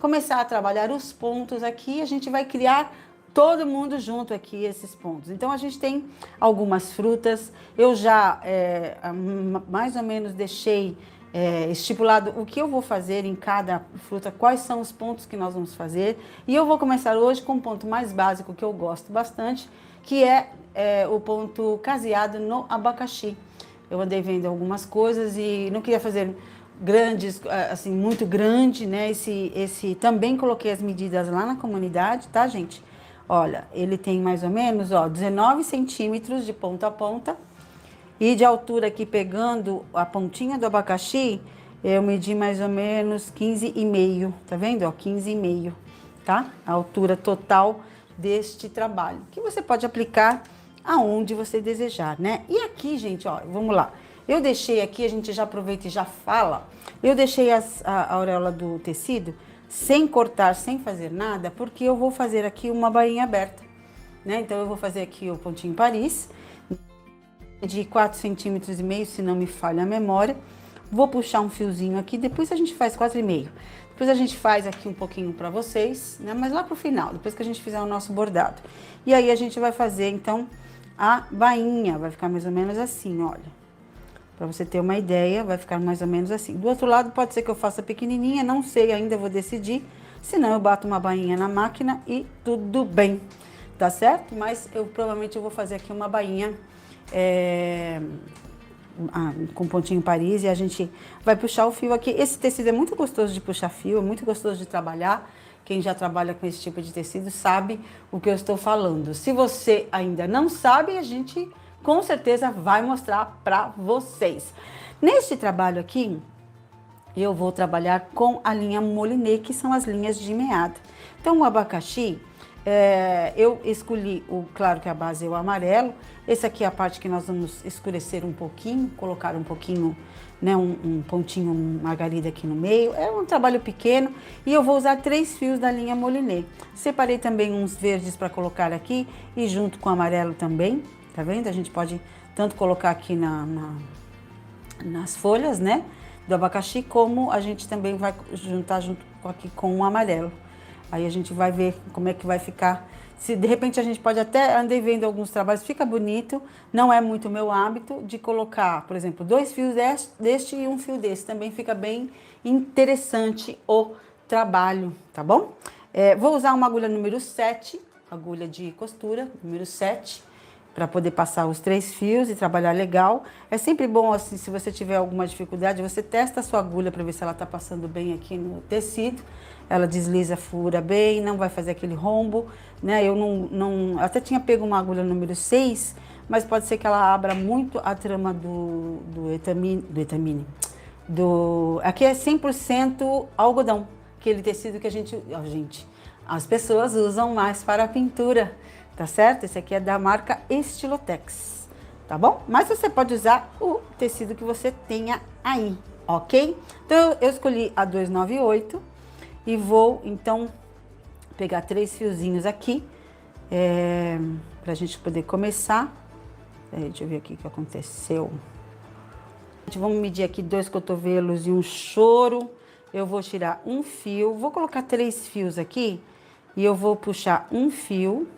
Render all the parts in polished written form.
começar a trabalhar os pontos aqui. A gente vai criar todo mundo junto aqui, esses pontos. Então, a gente tem algumas frutas. Eu já mais ou menos deixei estipulado o que eu vou fazer em cada fruta, quais são os pontos que nós vamos fazer. E eu vou começar hoje com um ponto mais básico que eu gosto bastante, que é o ponto caseado no abacaxi. Eu andei vendo algumas coisas e não queria fazer grandes, assim, muito grande, né? Esse também coloquei as medidas lá na comunidade, tá, gente? Olha, ele tem mais ou menos, ó, 19 centímetros de ponta a ponta. E de altura aqui, pegando a pontinha do abacaxi, eu medi mais ou menos 15,5, tá vendo? Ó, 15,5, tá? A altura total deste trabalho, que você pode aplicar aonde você desejar, né? E aqui, gente, ó, vamos lá. Eu deixei aqui, a gente já aproveita e já fala, eu deixei a auréola do tecido sem cortar, sem fazer nada, porque eu vou fazer aqui uma bainha aberta, né? Então, eu vou fazer aqui o pontinho Paris, de 4,5 centímetros, se não me falha a memória. Vou puxar um fiozinho aqui, depois a gente faz 4,5. Depois a gente faz aqui um pouquinho para vocês, né? Mas lá pro final, depois que a gente fizer o nosso bordado. E aí a gente vai fazer, então, a bainha. Vai ficar mais ou menos assim, olha. Para você ter uma ideia, vai ficar mais ou menos assim. Do outro lado, pode ser que eu faça pequenininha, não sei ainda, vou decidir. Senão, eu bato uma bainha na máquina e tudo bem, tá certo? Mas provavelmente eu vou fazer aqui uma bainha com pontinho Paris, e a gente vai puxar o fio aqui. Esse tecido é muito gostoso de puxar fio, é muito gostoso de trabalhar. Quem já trabalha com esse tipo de tecido sabe o que eu estou falando. Se você ainda não sabe, a gente com certeza vai mostrar para vocês. Neste trabalho aqui, eu vou trabalhar com a linha Molinet, que são as linhas de meada. Então, o abacaxi, eu escolhi, claro que a base é o amarelo. Esse aqui é a parte que nós vamos escurecer um pouquinho, colocar um pouquinho, né, um pontinho margarida aqui no meio. É um trabalho pequeno e eu vou usar 3 fios da linha Molinet. Separei também uns verdes para colocar aqui e junto com o amarelo também, tá vendo? A gente pode tanto colocar aqui nas folhas, né, do abacaxi, como a gente também vai juntar junto aqui com o amarelo. Aí a gente vai ver como é que vai ficar. Se de repente a gente pode até, andei vendo alguns trabalhos, fica bonito. Não é muito meu hábito de colocar, por exemplo, 2 fios deste e um fio desse. Também fica bem interessante o trabalho, tá bom? Vou usar uma agulha número 7, agulha de costura, número 7, para poder passar os 3 fios e trabalhar legal. É sempre bom, assim, se você tiver alguma dificuldade, você testa a sua agulha para ver se ela tá passando bem aqui no tecido. Ela desliza, fura bem, não vai fazer aquele rombo, né? Eu até tinha pego uma agulha número 6, mas pode ser que ela abra muito a trama do etamine. Aqui é 100% algodão, aquele tecido que as pessoas usam mais para a pintura, tá certo? Esse aqui é da marca Estilotex, tá bom? Mas você pode usar o tecido que você tenha aí, ok? Então, eu escolhi a 298. E vou, então, pegar 3 fiozinhos aqui, pra gente poder começar. Deixa eu ver aqui o que aconteceu. Vamos medir aqui 2 cotovelos e um choro. Eu vou tirar um fio, vou colocar 3 fios aqui e eu vou puxar um fio.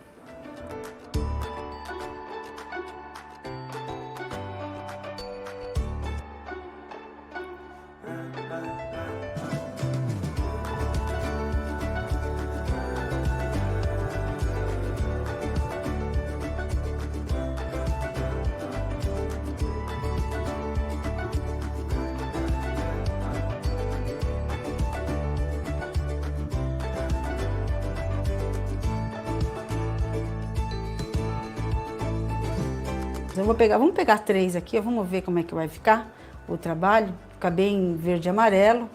Vamos pegar 3 aqui, vamos ver como é que vai ficar o trabalho. Fica bem verde e amarelo.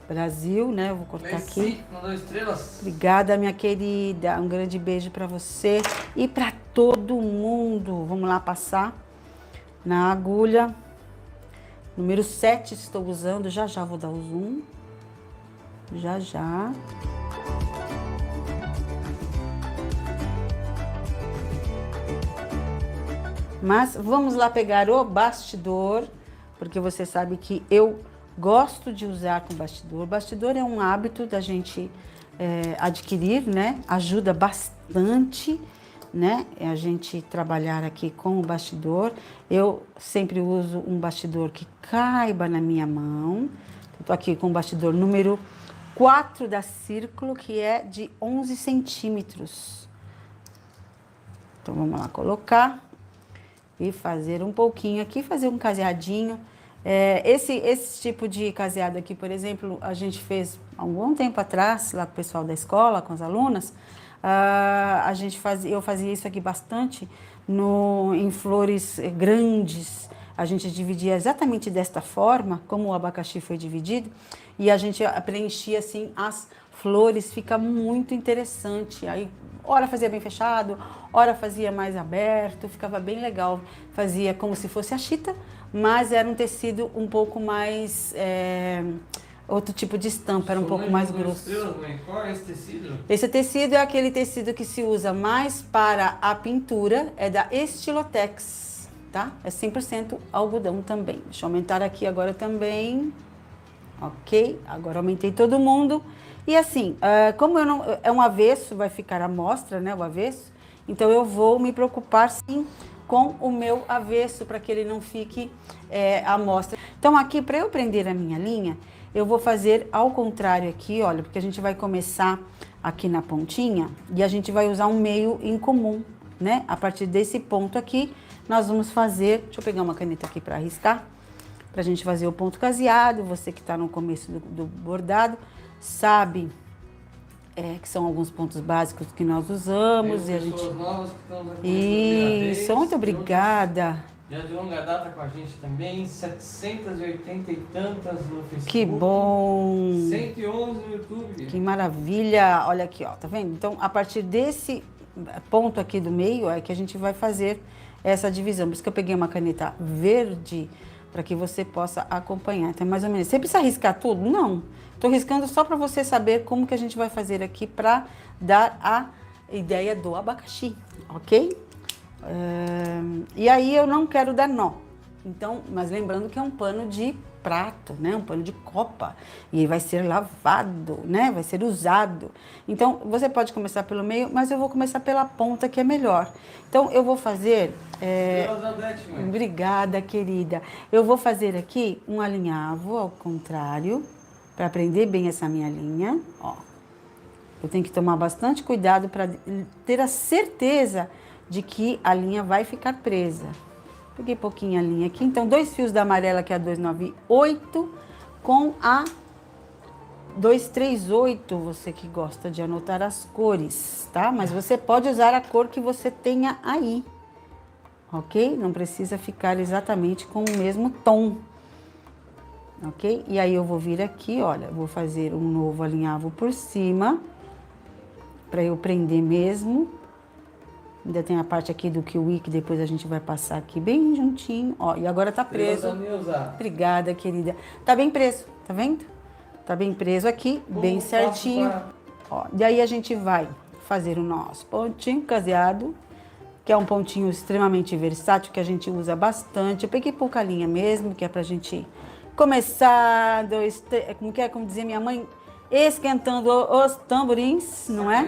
Brasil, né? Eu vou cortar aqui. Mandou estrelas. Obrigada, minha querida. Um grande beijo para você e para todo mundo. Vamos lá passar na agulha. Número 7 estou usando. Já já vou dar o zoom. Já já. Mas vamos lá pegar o bastidor, porque você sabe que eu gosto de usar com bastidor. Bastidor é um hábito da gente adquirir, né? Ajuda bastante, né? A gente trabalhar aqui com o bastidor. Eu sempre uso um bastidor que caiba na minha mão. Estou aqui com o bastidor número 4 da Círculo, que é de 11 centímetros. Então, vamos lá colocar e fazer um pouquinho aqui, fazer um caseadinho. Esse tipo de caseado aqui, por exemplo, a gente fez há um bom tempo atrás, lá com o pessoal da escola, com as alunas. Eu fazia isso aqui bastante em flores grandes. A gente dividia exatamente desta forma, como o abacaxi foi dividido, e a gente preenchia assim as flores, fica muito interessante. Aí, ora fazia bem fechado, ora fazia mais aberto, ficava bem legal. Fazia como se fosse a chita, mas era um tecido um pouco mais... outro tipo de estampa, era um pouco mais grosso. Qual é esse tecido? Esse tecido é aquele tecido que se usa mais para a pintura, é da Estilotex, tá? É 100% algodão também. Deixa eu aumentar aqui agora também. Ok, agora aumentei todo mundo. E assim, como eu não, é um avesso, vai ficar à mostra, né, o avesso, então eu vou me preocupar sim com o meu avesso, para que ele não fique à mostra. Então aqui, para eu prender a minha linha, eu vou fazer ao contrário aqui, olha, porque a gente vai começar aqui na pontinha e a gente vai usar um meio em comum, né? A partir desse ponto aqui, nós vamos fazer, deixa eu pegar uma caneta aqui para riscar, para a gente fazer o ponto caseado. Você que está no começo do bordado, sabe que são alguns pontos básicos que nós usamos. Tem e a gente novas que estão Isso, muito obrigada. Já de longa data com a gente também, 780 e tantas no Facebook. Que bom! 111 no YouTube. Que maravilha! Olha aqui, ó, tá vendo? Então, a partir desse ponto aqui do meio é que a gente vai fazer essa divisão. Por isso que eu peguei uma caneta verde, para que você possa acompanhar. Então, mais ou menos. Você precisa riscar tudo? Não. Estou riscando só para você saber como que a gente vai fazer aqui para dar a ideia do abacaxi, ok? E aí eu não quero dar nó. Então, mas lembrando que é um pano de prato, né? Um pano de copa. E vai ser lavado, né? Vai ser usado. Então, você pode começar pelo meio, mas eu vou começar pela ponta, que é melhor. Então, eu vou fazer... Obrigada, querida. Eu vou fazer aqui um alinhavo ao contrário, para prender bem essa minha linha, ó. Eu tenho que tomar bastante cuidado para ter a certeza de que a linha vai ficar presa. Peguei pouquinho a linha aqui, então 2 fios da amarela, que é a 298, com a 238, você que gosta de anotar as cores, tá? Mas você pode usar a cor que você tenha aí, ok? Não precisa ficar exatamente com o mesmo tom, ok? E aí eu vou vir aqui, olha, vou fazer um novo alinhavo por cima, para eu prender mesmo. Ainda tem a parte aqui do kiwi, que depois a gente vai passar aqui bem juntinho. Ó, e agora tá preso. Obrigada, querida. Tá bem preso, tá vendo? Tá bem preso aqui, bem certinho. Ó, e aí a gente vai fazer o nosso pontinho caseado, que é um pontinho extremamente versátil, que a gente usa bastante. Eu peguei pouca linha mesmo, que é pra gente começar, como dizia minha mãe, esquentando os tamborins, não é?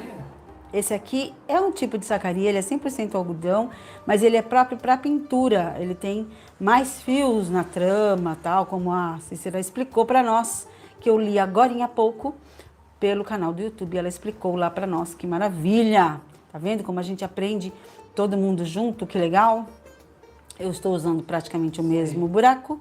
Esse aqui é um tipo de sacaria, ele é 100% algodão, mas ele é próprio para pintura. Ele tem mais fios na trama, tal, como a Cícera explicou para nós, que eu li agora há pouco pelo canal do YouTube. Ela explicou lá para nós, que maravilha! Tá vendo como a gente aprende todo mundo junto? Que legal! Eu estou usando praticamente o mesmo buraco.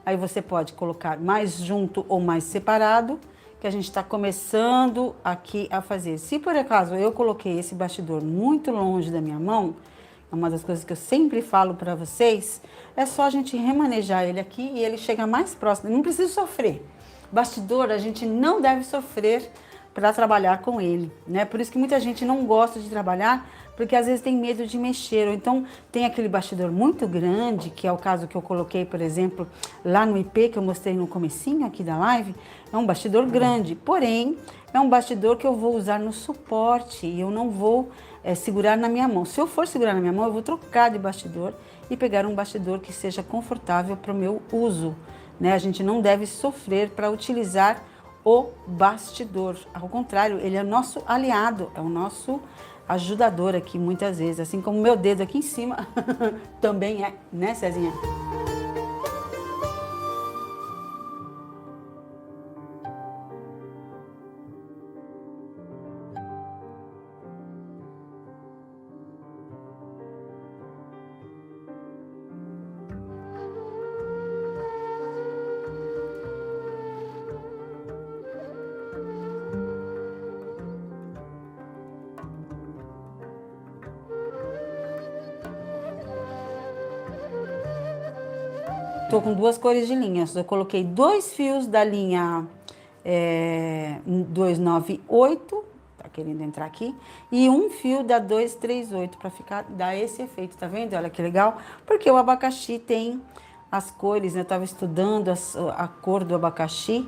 Aí você pode colocar mais junto ou mais separado, que a gente está começando aqui a fazer. Se por acaso eu coloquei esse bastidor muito longe da minha mão, é uma das coisas que eu sempre falo para vocês, é só a gente remanejar ele aqui e ele chega mais próximo. Não precisa sofrer. Bastidor, a gente não deve sofrer para trabalhar com ele, né? Por isso que muita gente não gosta de trabalhar, porque às vezes tem medo de mexer, ou então tem aquele bastidor muito grande, que é o caso que eu coloquei, por exemplo, lá no IP, que eu mostrei no comecinho aqui da live. É um bastidor grande, porém, é um bastidor que eu vou usar no suporte e eu não vou segurar na minha mão. Se eu for segurar na minha mão, eu vou trocar de bastidor e pegar um bastidor que seja confortável para o meu uso, né? A gente não deve sofrer para utilizar o bastidor. Ao contrário, ele é nosso aliado, é o nosso ajudador aqui muitas vezes. Assim como o meu dedo aqui em cima também é, né, Cezinha? Tô com duas cores de linhas. Eu coloquei 2 fios da linha 298, tá querendo entrar aqui, e 1 fio da 238 para dar esse efeito, tá vendo? Olha que legal, porque o abacaxi tem as cores, né? Eu tava estudando a cor do abacaxi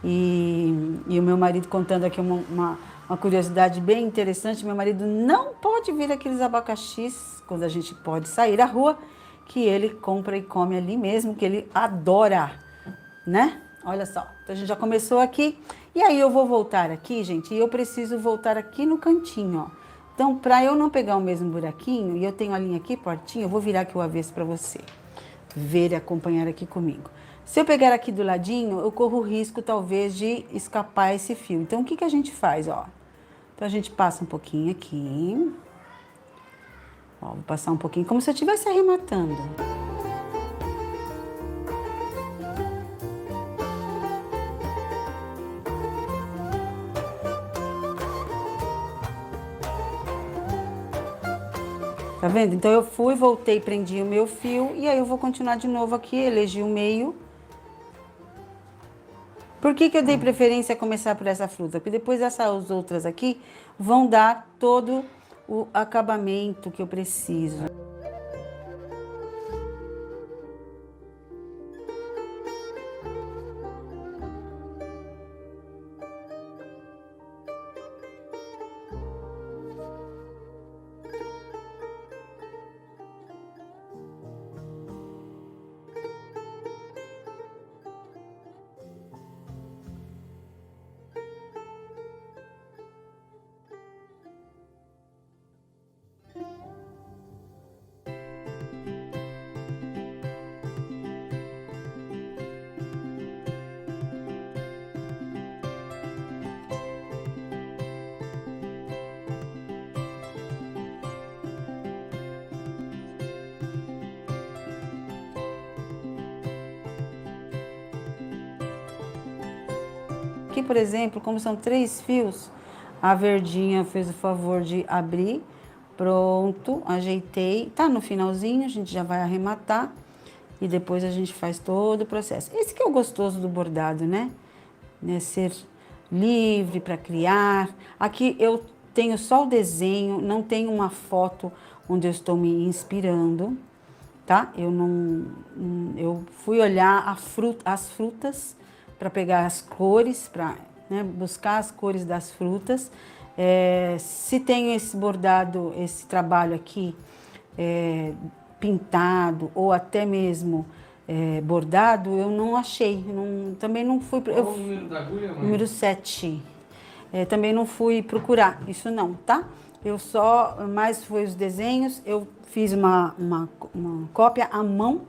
e o meu marido contando aqui uma curiosidade bem interessante. Meu marido não pode ver aqueles abacaxis quando a gente pode sair à rua, que ele compra e come ali mesmo, que ele adora, né? Olha só, então a gente já começou aqui. E aí eu vou voltar aqui, gente, e eu preciso voltar aqui no cantinho, ó. Então, para eu não pegar o mesmo buraquinho, e eu tenho a linha aqui, portinho, eu vou virar aqui o avesso para você ver e acompanhar aqui comigo. Se eu pegar aqui do ladinho, eu corro o risco, talvez, de escapar esse fio. Então, o que a gente faz, ó? Então, a gente passa um pouquinho aqui. Ó, vou passar um pouquinho, como se eu estivesse arrematando. Tá vendo? Então eu fui, voltei, prendi o meu fio e aí eu vou continuar de novo aqui, elegi o meio. Por que eu dei preferência a começar por essa fruta? Porque depois essas outras aqui vão dar todo o acabamento que eu preciso. Aqui, por exemplo, como são 3 fios, a verdinha fez o favor de abrir. Pronto, ajeitei. Tá no finalzinho, a gente já vai arrematar. E depois a gente faz todo o processo. Esse que é o gostoso do bordado, né? Ser livre para criar. Aqui eu tenho só o desenho, não tenho uma foto onde eu estou me inspirando, tá? Eu fui olhar as frutas para pegar as cores, para, né, buscar as cores das frutas. Se tem esse bordado, esse trabalho aqui pintado ou até mesmo bordado, eu não achei. Também não fui. Qual o número da agulha, mãe? Número 7. Também não fui procurar, isso não, tá? Eu só, mais foi os desenhos, eu fiz uma cópia à mão,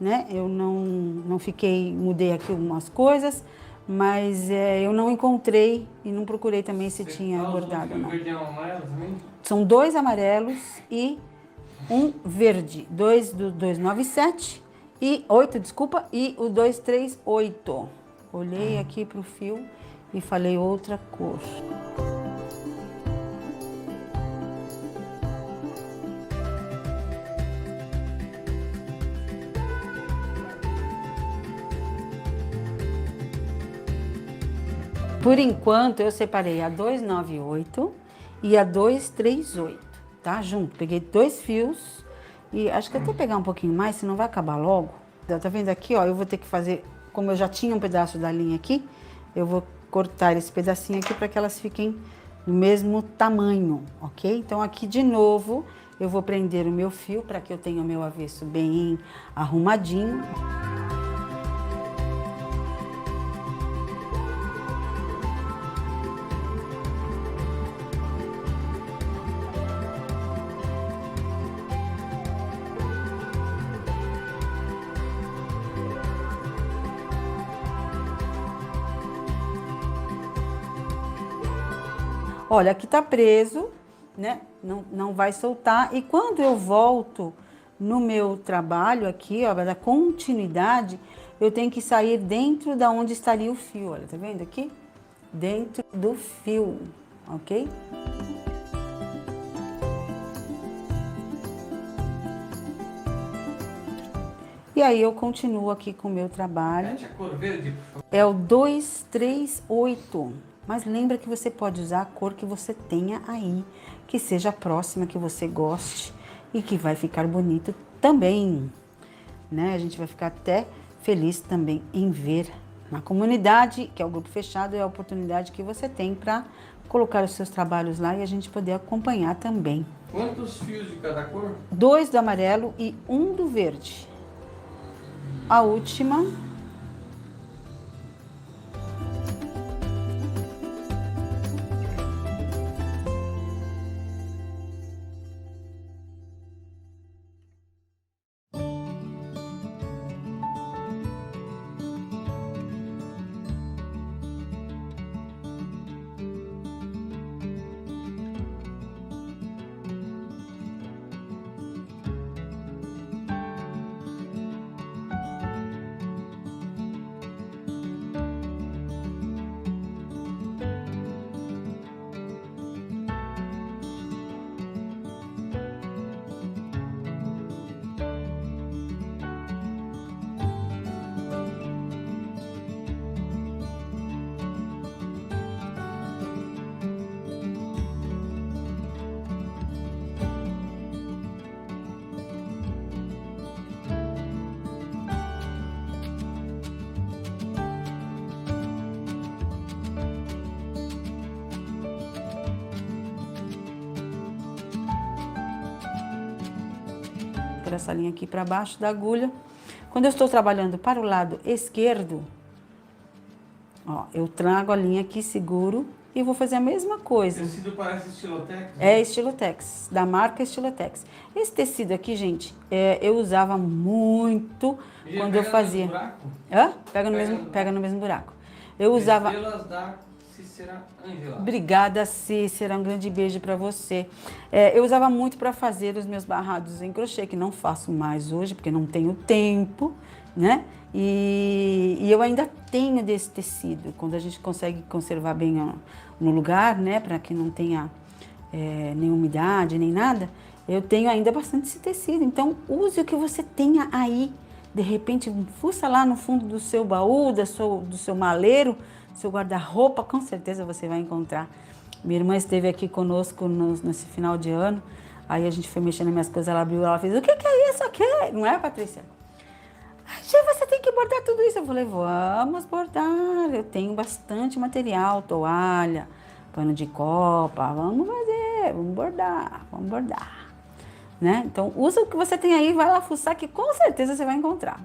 né? Eu não fiquei, mudei aqui algumas coisas, mas eu não encontrei e não procurei também se tinha bordado ou não. Verde e amarelo também? São 2 amarelos e 1 verde, 2 do 297 e 8, desculpa, e o 238. Olhei aqui pro fio e falei outra cor. Por enquanto, eu separei a 298 e a 238, tá? Junto. Peguei 2 fios e acho que até pegar um pouquinho mais, senão vai acabar logo. Tá vendo aqui, ó? Eu vou ter que fazer, como eu já tinha um pedaço da linha aqui, eu vou cortar esse pedacinho aqui para que elas fiquem do mesmo tamanho, ok? Então, aqui de novo, eu vou prender o meu fio para que eu tenha o meu avesso bem arrumadinho. Olha, aqui tá preso, né? Não vai soltar. E quando eu volto no meu trabalho aqui, ó, da continuidade, eu tenho que sair dentro da onde estaria o fio, olha, tá vendo aqui? Dentro do fio, ok? E aí eu continuo aqui com o meu trabalho. Mete a cor verde, por favor. É o 238. Mas lembra que você pode usar a cor que você tenha aí, que seja próxima, que você goste e que vai ficar bonito também, né? A gente vai ficar até feliz também em ver na comunidade, que é o grupo fechado, é a oportunidade que você tem para colocar os seus trabalhos lá e a gente poder acompanhar também. Quantos fios de cada cor? 2 do amarelo e 1 do verde. A última. Por essa linha aqui para baixo da agulha. Quando eu estou trabalhando para o lado esquerdo, ó, eu trago a linha aqui, seguro e vou fazer a mesma coisa. O tecido parece Estilotex? É Estilotex, da marca Estilotex. Esse tecido aqui, gente, eu usava muito E quando eu fazia. Hã? Pega no mesmo buraco. Eu usava. Estrelas da Cícera Ângela. Obrigada, Cícera. Um grande beijo para você. Eu usava muito para fazer os meus barrados em crochê, que não faço mais hoje, porque não tenho tempo, né? E eu ainda tenho desse tecido. Quando a gente consegue conservar bem no lugar, né? Para que não tenha nem umidade, nem nada, eu tenho ainda bastante esse tecido. Então, use o que você tenha aí. De repente, fuça lá no fundo do seu baú, do seu maleiro, seu guarda-roupa, com certeza você vai encontrar. Minha irmã esteve aqui conosco nesse final de ano, aí a gente foi mexendo nas minhas coisas, ela abriu, ela fez, o que é isso aqui? Não é, Patrícia? Você tem que bordar tudo isso. Eu falei, vamos bordar, eu tenho bastante material, toalha, pano de copa, vamos fazer, vamos bordar. Né? Então, usa o que você tem aí, vai lá fuçar que com certeza você vai encontrar.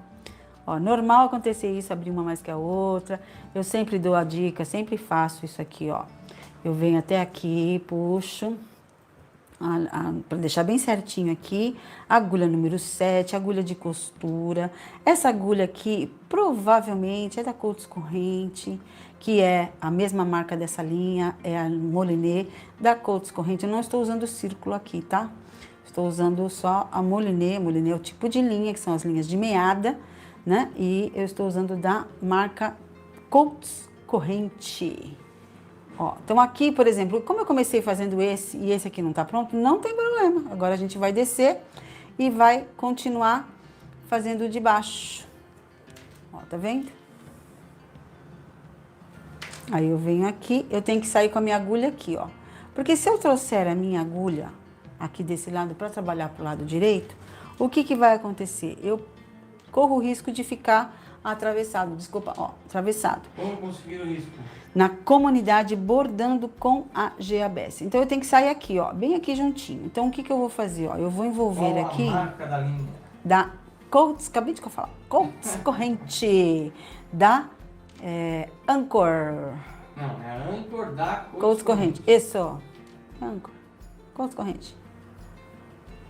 Ó, normal acontecer isso, abrir uma mais que a outra. Eu sempre dou a dica, sempre faço isso aqui, ó. Eu venho até aqui, puxo, para deixar bem certinho aqui, agulha número 7, agulha de costura. Essa agulha aqui, provavelmente, é da Coats Corrente, que é a mesma marca dessa linha, é a Moliné da Coats Corrente. Eu não estou usando o círculo aqui, tá? Estou usando só a Moliné. Moliné é o tipo de linha, que são as linhas de meada, né? E eu estou usando da marca Coats Corrente. Ó, então aqui, por exemplo, como eu comecei fazendo esse e esse aqui não tá pronto, não tem problema. Agora a gente vai descer e vai continuar fazendo o de baixo. Ó, tá vendo? Aí eu venho aqui, eu tenho que sair com a minha agulha aqui, ó. Porque se eu trouxer a minha agulha aqui desse lado para trabalhar pro lado direito, o que vai acontecer? Eu corro o risco de ficar atravessado, atravessado. Como conseguir o risco? Na comunidade bordando com a GABS. Então eu tenho que sair aqui, ó, bem aqui juntinho. Então o que eu vou fazer, ó? Eu vou envolver Qual aqui a marca da linha? da Coats, acabei de falar, Coats Corrente, da Anchor. Não, é a Anchor da Coats Corrente. Isso, ó. Anchor. Coats Corrente.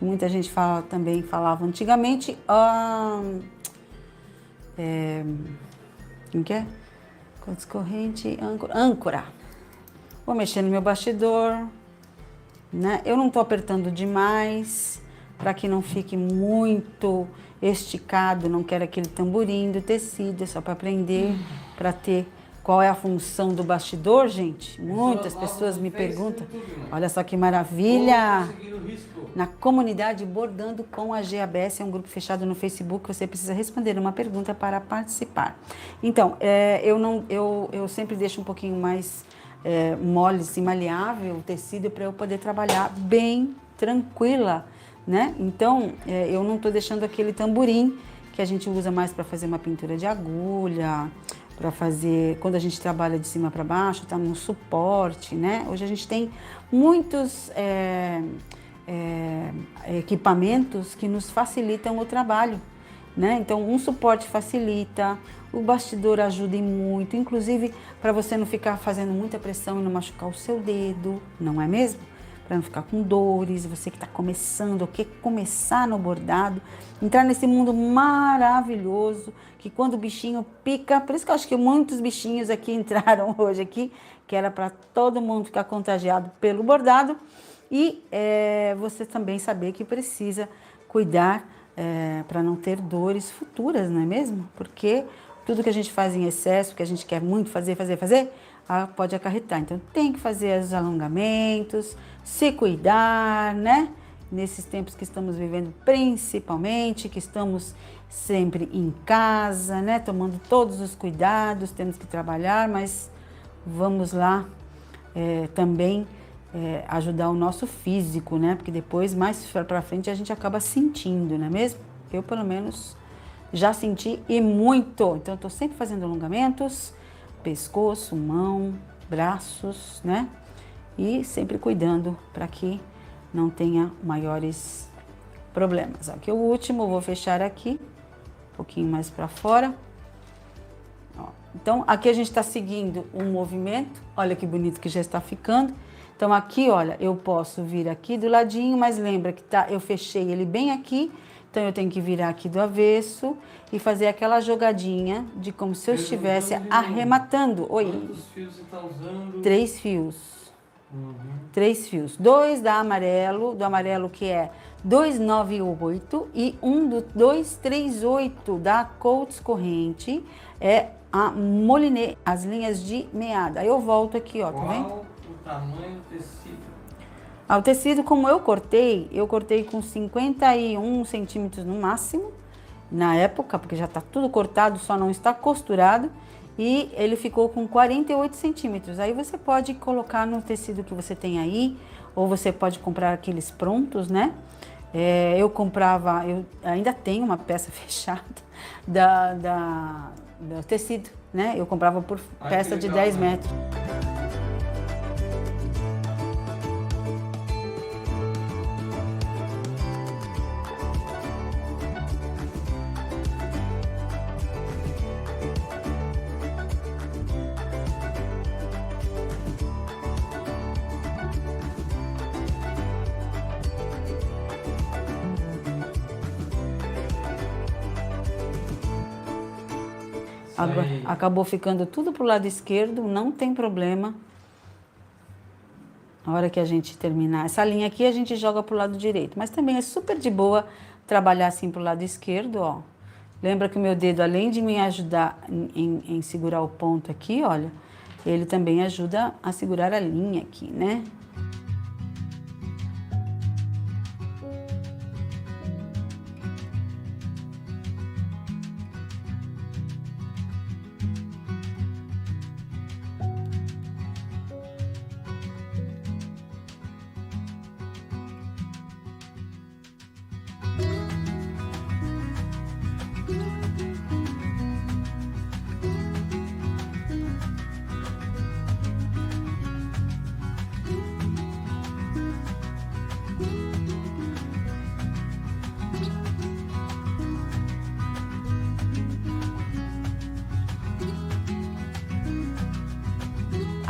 Muita gente falava antigamente. Como que é? Coats Corrente, âncora. Vou mexer no meu bastidor, né? Eu não tô apertando demais, para que não fique muito esticado, não quero aquele tamborim do tecido, é só para aprender, para ter qual é a função do bastidor, gente. Muitas pessoas me perguntam. Olha só que maravilha! Na comunidade Bordando com a GABS, é um grupo fechado no Facebook, você precisa responder uma pergunta para participar. Então, eu sempre deixo um pouquinho mais mole, assim, maleável o tecido para eu poder trabalhar bem tranquila, né? Então, eu não estou deixando aquele tamborim que a gente usa mais para fazer uma pintura de agulha, para fazer, quando a gente trabalha de cima para baixo, tá num suporte, né? Hoje a gente tem muitos equipamentos que nos facilitam o trabalho, né? Então, um suporte facilita, o bastidor ajuda em muito, inclusive para você não ficar fazendo muita pressão e não machucar o seu dedo, não é mesmo? Para não ficar com dores, você que está começando, ou quer começar no bordado, entrar nesse mundo maravilhoso, que quando o bichinho pica, por isso que eu acho que muitos bichinhos aqui entraram hoje aqui, que era para todo mundo ficar contagiado pelo bordado, e você também saber que precisa cuidar para não ter dores futuras, não é mesmo? Porque tudo que a gente faz em excesso, que a gente quer muito fazer, pode acarretar. Então, tem que fazer os alongamentos, se cuidar, né? Nesses tempos que estamos vivendo, principalmente, que estamos sempre em casa, né? Tomando todos os cuidados, temos que trabalhar, mas vamos lá também ajudar o nosso físico, né? Porque depois, mais para frente, a gente acaba sentindo, não é mesmo? Eu, pelo menos, já senti e muito. Então, eu tô sempre fazendo alongamentos, pescoço, mão, braços, né? E sempre cuidando para que não tenha maiores problemas. Aqui o último, eu vou fechar aqui, um pouquinho mais para fora. Ó. Então, aqui a gente está seguindo um movimento, olha que bonito que já está ficando. Então, aqui, olha, eu posso vir aqui do ladinho, mas lembra que eu fechei ele bem aqui, então eu tenho que virar aqui do avesso e fazer aquela jogadinha de como se eu estivesse arrematando. Oi. Quantos fios você está usando? 3 fios. Uhum. 3 fios. 2 do amarelo que é 298 e um do 238 da Coats Corrente é a Moliné, as linhas de meada. Aí eu volto aqui, ó, tá vendo? Qual o tamanho do tecido? O tecido, como eu cortei com 51 centímetros no máximo, na época, porque já está tudo cortado, só não está costurado, e ele ficou com 48 centímetros. Aí você pode colocar no tecido que você tem aí, ou você pode comprar aqueles prontos, né? Eu ainda tenho uma peça fechada do tecido, né? Eu comprava por peça de 10 metros. Agora, acabou ficando tudo pro lado esquerdo, não tem problema. A hora que a gente terminar essa linha aqui, a gente joga pro lado direito. Mas também é super de boa trabalhar assim pro lado esquerdo, ó. Lembra que o meu dedo, além de me ajudar em segurar o ponto aqui, olha, ele também ajuda a segurar a linha aqui, né?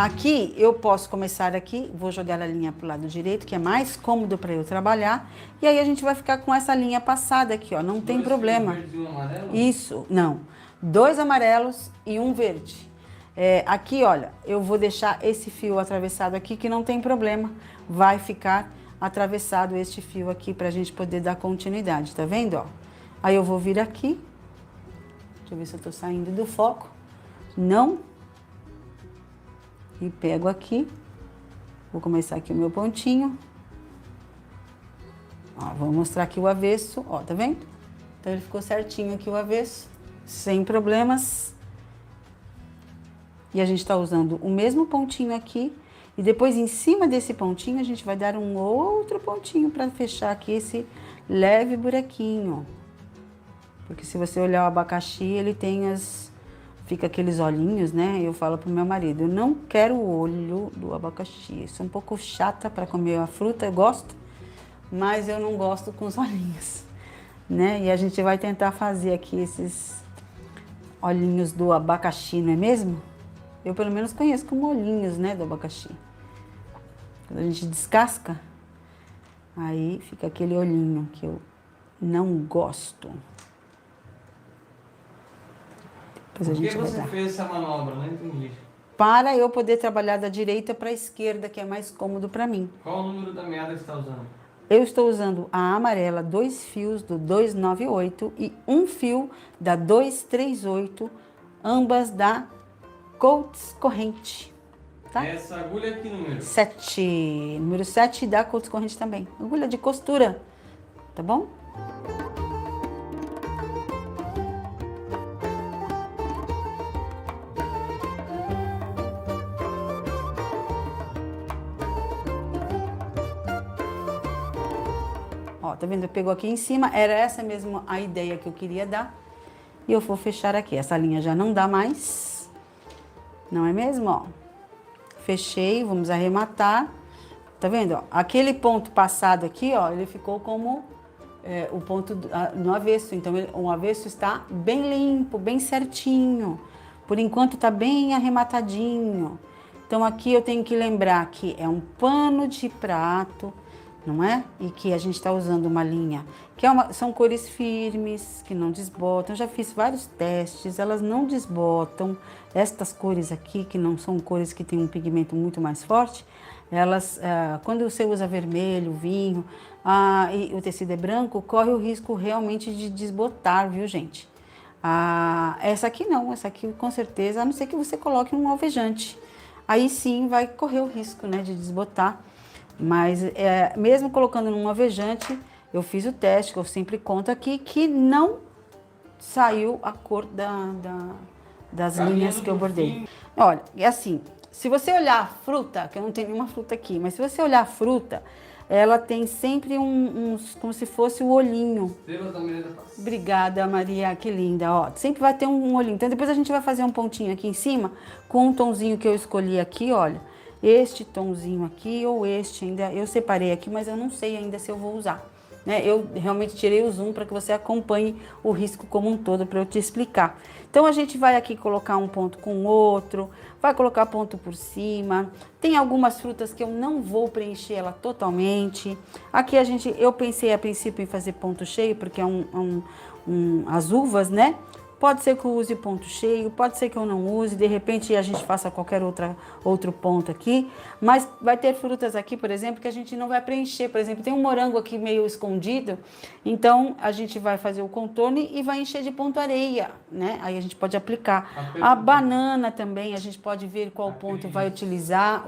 Aqui, eu posso começar aqui, vou jogar a linha pro lado direito, que é mais cômodo para eu trabalhar. E aí, a gente vai ficar com essa linha passada aqui, ó, não tem problema. Dois fios verdes e um amarelo? Isso, não. 2 amarelos e um verde. Aqui, olha, eu vou deixar esse fio atravessado aqui, que não tem problema. Vai ficar atravessado este fio aqui pra gente poder dar continuidade, tá vendo, ó? Aí eu vou vir aqui. Deixa eu ver se eu tô saindo do foco. Não. E pego aqui. Vou começar aqui o meu pontinho. Ó, vou mostrar aqui o avesso, ó, tá vendo? Então ele ficou certinho aqui o avesso, sem problemas. E a gente tá usando o mesmo pontinho aqui. E depois em cima desse pontinho a gente vai dar um outro pontinho para fechar aqui esse leve buraquinho. Porque se você olhar o abacaxi, ele tem fica aqueles olhinhos, né? Eu falo pro meu marido, eu não quero o olho do abacaxi. Eu sou um pouco chata para comer a fruta, eu gosto, mas eu não gosto com os olhinhos, né? E a gente vai tentar fazer aqui esses olhinhos do abacaxi, não é mesmo? Eu pelo menos conheço como olhinhos, né, do abacaxi. Quando a gente descasca, aí fica aquele olhinho que eu não gosto. Por que você fez essa manobra? Não entendi. Para eu poder trabalhar da direita para a esquerda, que é mais cômodo para mim. Qual o número da meada que você está usando? Eu estou usando a amarela, 2 fios do 298 e 1 fio da 238, ambas da Coats Corrente. Tá? Essa agulha que número? 7. Número 7 da Coats Corrente também. Agulha de costura, tá bom? Ó, tá vendo? Pegou aqui em cima, era essa mesmo a ideia que eu queria dar. E eu vou fechar aqui. Essa linha já não dá mais. Não é mesmo, ó? Fechei, vamos arrematar. Tá vendo, ó? Aquele ponto passado aqui, ó, ele ficou como o ponto no avesso. Então, o avesso está bem limpo, bem certinho. Por enquanto, tá bem arrematadinho. Então, aqui eu tenho que lembrar que é um pano de prato, não é? E que a gente está usando uma linha que são cores firmes, que não desbotam. Eu já fiz vários testes, elas não desbotam. Estas cores aqui, que não são cores que têm um pigmento muito mais forte, elas, quando você usa vermelho, vinho, e o tecido é branco, corre o risco realmente de desbotar, viu, gente? Essa aqui não, essa aqui com certeza, a não ser que você coloque um alvejante. Aí sim vai correr o risco, né, de desbotar. Mas mesmo colocando num alvejante, eu fiz o teste, que eu sempre conto aqui, que não saiu a cor das linhas que eu bordei. Olha, é assim, se você olhar a fruta, que eu não tenho nenhuma fruta aqui, mas se você olhar a fruta, ela tem sempre como se fosse o olhinho. Obrigada, Maria, que linda, ó. Sempre vai ter um olhinho. Então depois a gente vai fazer um pontinho aqui em cima, com um tonzinho que eu escolhi aqui, olha. Este tonzinho aqui ou este ainda, eu separei aqui, mas eu não sei ainda se eu vou usar, né? Eu realmente tirei o zoom para que você acompanhe o risco como um todo para eu te explicar. Então a gente vai aqui colocar um ponto com o outro, vai colocar ponto por cima. Tem algumas frutas que eu não vou preencher ela totalmente. Aqui eu pensei a princípio em fazer ponto cheio, porque é as uvas, né? Pode ser que eu use ponto cheio, pode ser que eu não use, de repente a gente faça qualquer outro ponto aqui, mas vai ter frutas aqui, por exemplo, que a gente não vai preencher. Por exemplo, tem um morango aqui meio escondido, então a gente vai fazer o contorno e vai encher de ponto areia, né? Aí a gente pode aplicar. A banana também, a gente pode ver qual ponto vai utilizar.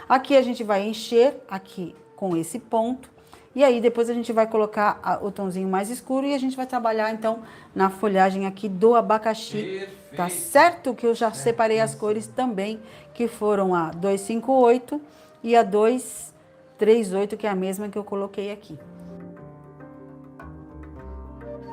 Aqui a gente vai encher aqui com esse ponto. E aí depois a gente vai colocar o tomzinho mais escuro e a gente vai trabalhar então na folhagem aqui do abacaxi. Perfeito. Tá certo? Que eu já separei as cores também, que foram a 258 e a 238, que é a mesma que eu coloquei aqui.